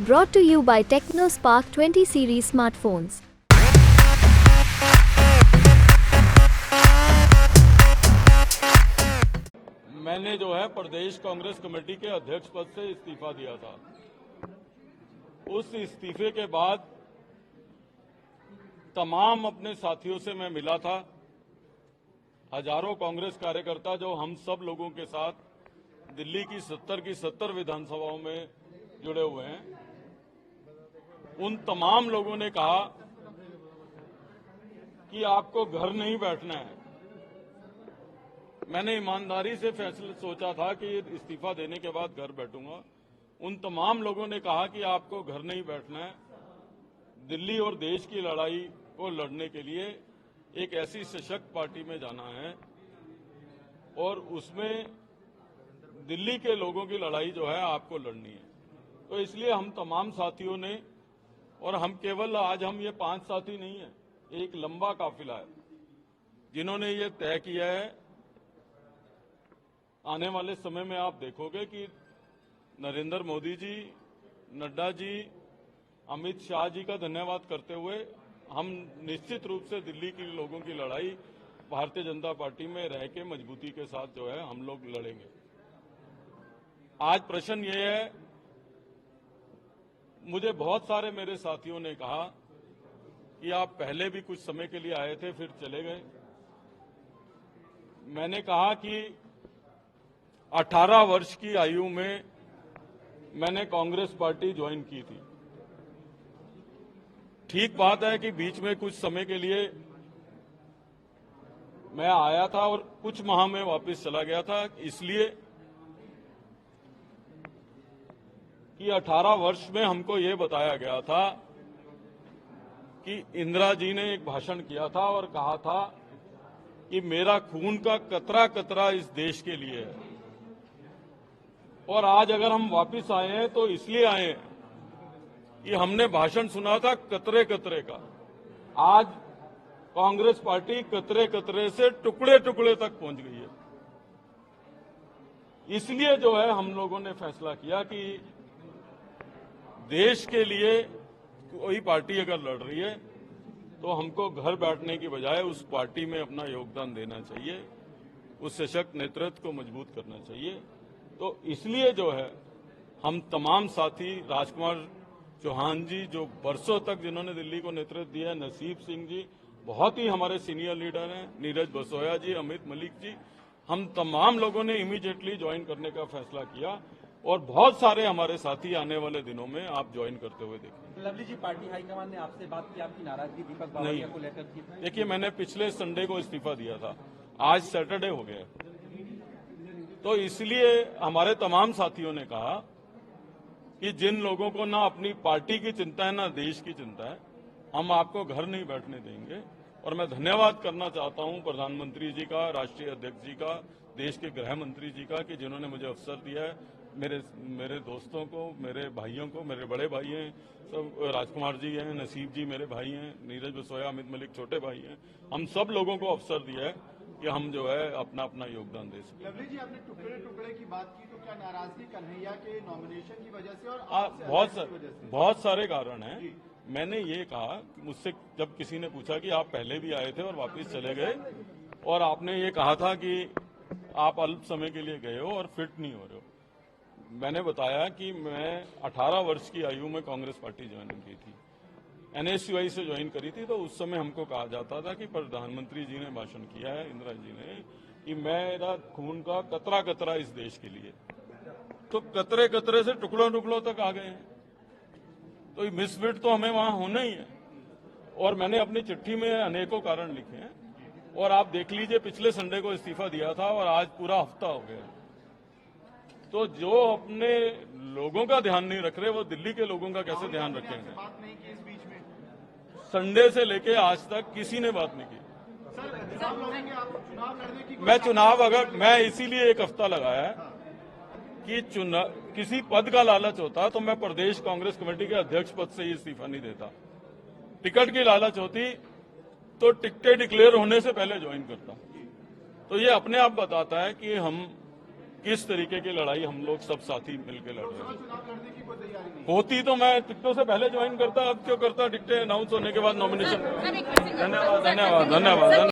Brought to you by TechnoSpark 20 series smartphones. मैंने जो है प्रदेश कांग्रेस कमेटी के अध्यक्ष पद से इस्तीफा दिया था। उस इस्तीफे के बाद तमाम अपने साथियों से मैं मिला था। हजारों कांग्रेस कार्यकर्ता जो हम सब लोगों के साथ दिल्ली की 70 विधानसभाओं में जुड़े हुए हैं, उन तमाम लोगों ने कहा कि आपको घर नहीं बैठना है। मैंने ईमानदारी से फैसला सोचा था कि इस्तीफा देने के बाद घर बैठूंगा। उन तमाम लोगों ने कहा कि आपको घर नहीं बैठना है, दिल्ली और देश की लड़ाई को लड़ने के लिए एक ऐसी सशक्त पार्टी में जाना है और उसमें दिल्ली के लोगों की लड़ाई जो है आपको लड़नी है। तो इसलिए हम तमाम साथियों ने, और हम केवल आज हम ये 5 साथी नहीं है, एक लंबा काफिला है जिन्होंने ये तय किया है। आने वाले समय में आप देखोगे कि नरेंद्र मोदी जी, नड्डा जी, अमित शाह जी का धन्यवाद करते हुए हम निश्चित रूप से दिल्ली के लोगों की लड़ाई भारतीय जनता पार्टी में रह के मजबूती के साथ जो है हम लोग लड़ेंगे। आज प्रश्न ये है, मुझे बहुत सारे मेरे साथियों ने कहा कि आप पहले भी कुछ समय के लिए आए थे फिर चले गए। मैंने कहा कि 18 वर्ष की आयु में मैंने कांग्रेस पार्टी ज्वाइन की थी। ठीक बात है कि बीच में कुछ समय के लिए मैं आया था और कुछ माह में वापस चला गया था, इसलिए कि 18 वर्ष में हमको ये बताया गया था कि इंदिरा जी ने एक भाषण किया था और कहा था कि मेरा खून का कतरा कतरा इस देश के लिए है। और आज अगर हम वापस आए हैं तो इसलिए आए हैं कि हमने भाषण सुना था कतरे कतरे का। आज कांग्रेस पार्टी कतरे कतरे से टुकड़े टुकड़े तक पहुंच गई है। इसलिए जो है हम लोगों ने फैसला किया कि देश के लिए कोई पार्टी अगर लड़ रही है तो हमको घर बैठने की बजाय उस पार्टी में अपना योगदान देना चाहिए, उस सशक्त नेतृत्व को मजबूत करना चाहिए। तो इसलिए जो है हम तमाम साथी, राजकुमार चौहान जी जो बरसों तक जिन्होंने दिल्ली को नेतृत्व दिया है, नसीब सिंह जी बहुत ही हमारे सीनियर लीडर हैं, नीरज बसोया जी, अमित मलिक जी, हम तमाम लोगों ने इमीडिएटली ज्वाइन करने का फैसला किया और बहुत सारे हमारे साथी आने वाले दिनों में आप ज्वाइन करते हुए देखेंगे। लवली जी, पार्टी हाईकमान ने आपसे बात की, आपकी नाराजगी दीपक बावरिया को लेकर की? देखिए, मैंने पिछले संडे को इस्तीफा दिया था, आज सैटरडे हो गया, तो इसलिए हमारे तमाम साथियों ने कहा कि जिन लोगों को ना अपनी पार्टी की चिंता है ना देश की चिंता है, हम आपको घर नहीं बैठने देंगे। और मैं धन्यवाद करना चाहता हूं प्रधानमंत्री जी का, राष्ट्रीय अध्यक्ष जी का, देश के गृह मंत्री जी का कि जिन्होंने मुझे अवसर दिया है। मेरे दोस्तों को, मेरे भाइयों को, मेरे बड़े भाई हैं सब, राजकुमार जी हैं, नसीब जी मेरे भाई हैं, नीरज बसोया, अमित मलिक छोटे भाई हैं, हम सब लोगों को अवसर दिया है कि हम जो है अपना अपना योगदान दे सकें। लवली जी, आपने टुकड़े टुकड़े की बात की, तो क्या नाराजगी कन्हैया के नॉमिनेशन की वजह से और बहुत सारे कारण हैं। मैंने ये कहा, मुझसे जब किसी ने पूछा कि आप पहले भी आए थे और वापस चले गए और आपने ये कहा था कि आप अल्प समय के लिए गए हो और फिट नहीं हो रहे हो, मैंने बताया कि मैं 18 वर्ष की आयु में कांग्रेस पार्टी ज्वाइन की थी, NSUI से ज्वाइन करी थी। तो उस समय हमको कहा जाता था कि प्रधानमंत्री जी ने भाषण किया है, इंदिरा जी ने, कि मेरा खून का कतरा कतरा इस देश के लिए। तो कतरे कतरे से टुकड़ों टुकड़ों तक आ गए हैं, तो मिसफिट तो हमें वहां होना ही है। और मैंने अपनी चिट्ठी में अनेकों कारण लिखे हैं और आप देख लीजिए, पिछले संडे को इस्तीफा दिया था और आज पूरा हफ्ता हो गया। तो जो अपने लोगों का ध्यान नहीं रख रहे, वो दिल्ली के लोगों का कैसे ध्यान रखेंगे? बात नहीं की इस बीच में? संडे से लेके आज तक किसी ने बात नहीं की। सर, चुनाव लड़ेंगे आप? चुनाव लड़ने की मैं चुनाव, अगर मैं इसीलिए एक हफ्ता लगाया है कि किसी पद का लालच होता तो मैं प्रदेश कांग्रेस कमेटी के अध्यक्ष पद से ही इस्तीफा नहीं देता। टिकट की लालच होती तो टिकटें डिक्लेयर होने से पहले ज्वाइन करता। तो ये अपने आप बताता है कि हम किस तरीके की लड़ाई हम लोग सब साथी मिलकर लड़ रहे हैं। चुनाव लड़ने की कोई तैयारी नहीं। होती तो मैं टिकटों से पहले ज्वाइन करता, अब क्यों करता टिकटें अनाउंस होने के बाद नॉमिनेशन। धन्यवाद धन्यवाद धन्यवाद।